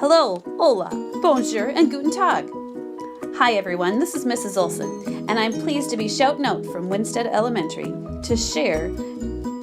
Hello, hola, bonjour, and guten tag. Hi everyone, this is Mrs. Olson, and I'm pleased to be shouting out from Winsted Elementary to share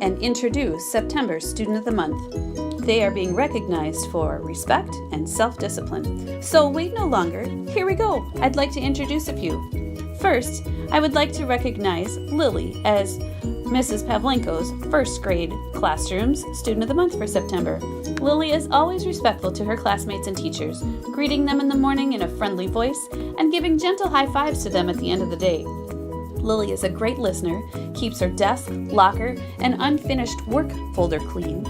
and introduce September's Student of the Month. They are being recognized for respect and self-discipline. So wait no longer, here we go. I'd like to introduce a few. First, I would like to recognize Lily as Mrs. Pavlenko's first grade classroom's Student of the Month for September. Lily is always respectful to her classmates and teachers, greeting them in the morning in a friendly voice and giving gentle high fives to them at the end of the day. Lily is a great listener, keeps her desk, locker, and unfinished work folder clean,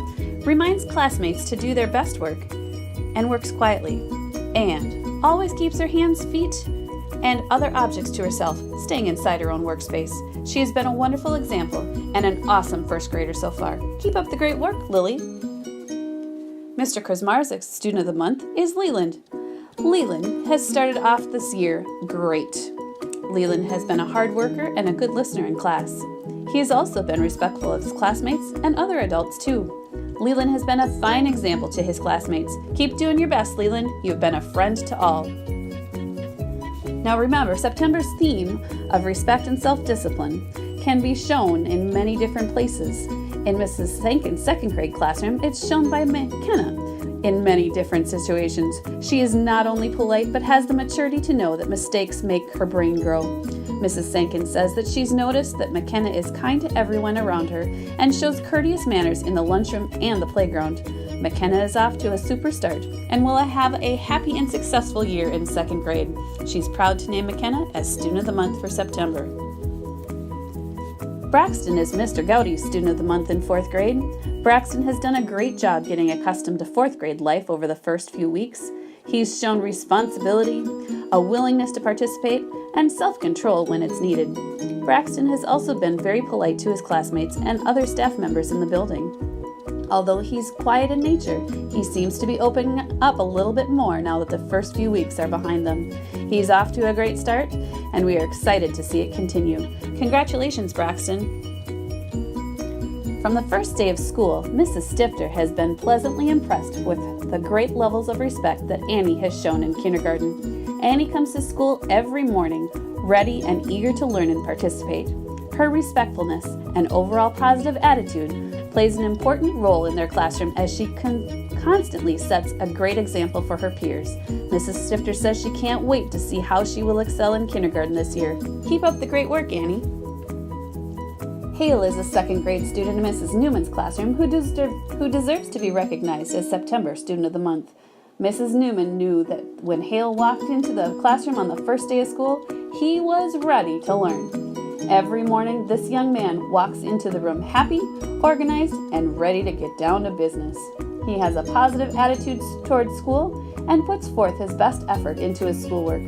reminds classmates to do their best work, and works quietly, and always keeps her hands, feet, and other objects to herself, staying inside her own workspace. She has been a wonderful example and an awesome first grader so far. Keep up the great work, Lily. Mr. Krasmarzik's Student of the Month is Leland. Leland has started off this year great. Leland has been a hard worker and a good listener in class. He has also been respectful of his classmates and other adults too. Leland has been a fine example to his classmates. Keep doing your best, Leland. You've been a friend to all. Now remember, September's theme of respect and self-discipline can be shown in many different places. In Mrs. Sankin's second grade classroom, it's shown by McKenna in many different situations. She is not only polite, but has the maturity to know that mistakes make her brain grow. Mrs. Sankin says that she's noticed that McKenna is kind to everyone around her and shows courteous manners in the lunchroom and the playground. McKenna is off to a super start and will have a happy and successful year in second grade. She's proud to name McKenna as Student of the Month for September. Braxton is Mr. Gowdy's Student of the Month in fourth grade. Braxton has done a great job getting accustomed to fourth grade life over the first few weeks. He's shown responsibility, a willingness to participate, and self-control when it's needed. Braxton has also been very polite to his classmates and other staff members in the building. Although he's quiet in nature, he seems to be opening up a little bit more now that the first few weeks are behind them. He's off to a great start, and we are excited to see it continue. Congratulations, Braxton. From the first day of school, Mrs. Stifter has been pleasantly impressed with the great levels of respect that Annie has shown in kindergarten. Annie comes to school every morning, ready and eager to learn and participate. Her respectfulness and overall positive attitude plays an important role in their classroom as she constantly sets a great example for her peers. Mrs. Stifter says she can't wait to see how she will excel in kindergarten this year. Keep up the great work, Annie. Hale is a second grade student in Mrs. Newman's classroom who deserves to be recognized as September Student of the Month. Mrs. Newman knew that when Hale walked into the classroom on the first day of school, he was ready to learn. Every morning, this young man walks into the room happy, organized, and ready to get down to business. He has a positive attitude towards school and puts forth his best effort into his schoolwork.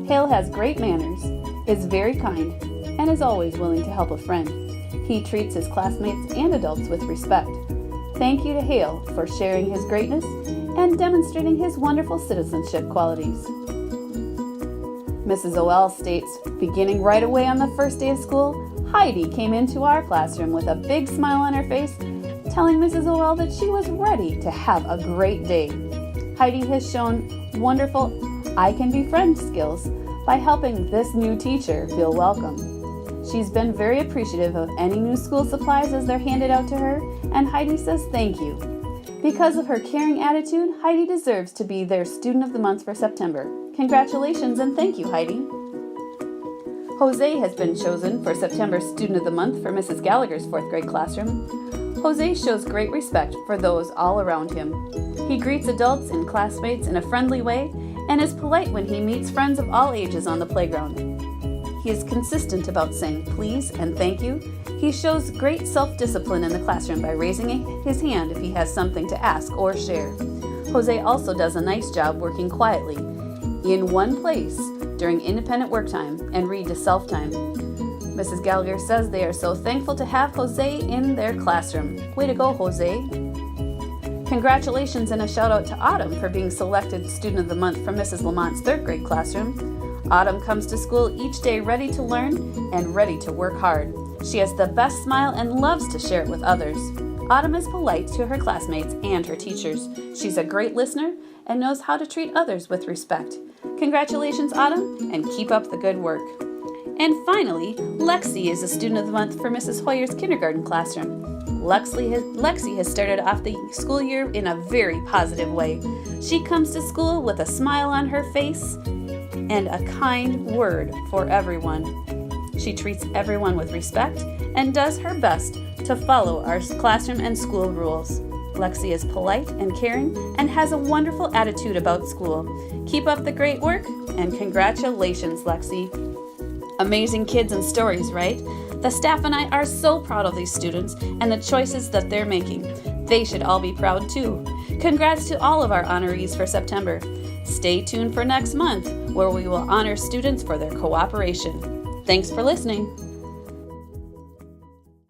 Hale has great manners, is very kind, and is always willing to help a friend. He treats his classmates and adults with respect. Thank you to Hale for sharing his greatness and demonstrating his wonderful citizenship qualities. Mrs. O.L. states, beginning right away on the first day of school, Heidi came into our classroom with a big smile on her face, telling Mrs. O.L. that she was ready to have a great day. Heidi has shown wonderful I can be friend skills by helping this new teacher feel welcome. She's been very appreciative of any new school supplies as they're handed out to her, and Heidi says thank you. Because of her caring attitude, Heidi deserves to be their Student of the Month for September. Congratulations and thank you, Heidi. Jose has been chosen for September Student of the Month for Mrs. Gallagher's fourth grade classroom. Jose shows great respect for those all around him. He greets adults and classmates in a friendly way and is polite when he meets friends of all ages on the playground. He is consistent about saying please and thank you. He shows great self-discipline in the classroom by raising his hand if he has something to ask or share. Jose also does a nice job working quietly in one place during independent work time and read to self-time. Mrs. Gallagher says they are so thankful to have Jose in their classroom. Way to go, Jose. Congratulations and a shout out to Autumn for being selected Student of the Month from Mrs. Lamont's third grade classroom. Autumn comes to school each day ready to learn and ready to work hard. She has the best smile and loves to share it with others. Autumn is polite to her classmates and her teachers. She's a great listener and knows how to treat others with respect. Congratulations, Autumn, and keep up the good work. And finally, Lexi is a Student of the Month for Mrs. Hoyer's kindergarten classroom. Lexi has started off the school year in a very positive way. She comes to school with a smile on her face and a kind word for everyone. She treats everyone with respect and does her best to follow our classroom and school rules. Lexi is polite and caring and has a wonderful attitude about school. Keep up the great work and congratulations, Lexi. Amazing kids and stories, right? The staff and I are so proud of these students and the choices that they're making. They should all be proud too. Congrats to all of our honorees for September. Stay tuned for next month, where we will honor students for their cooperation. Thanks for listening.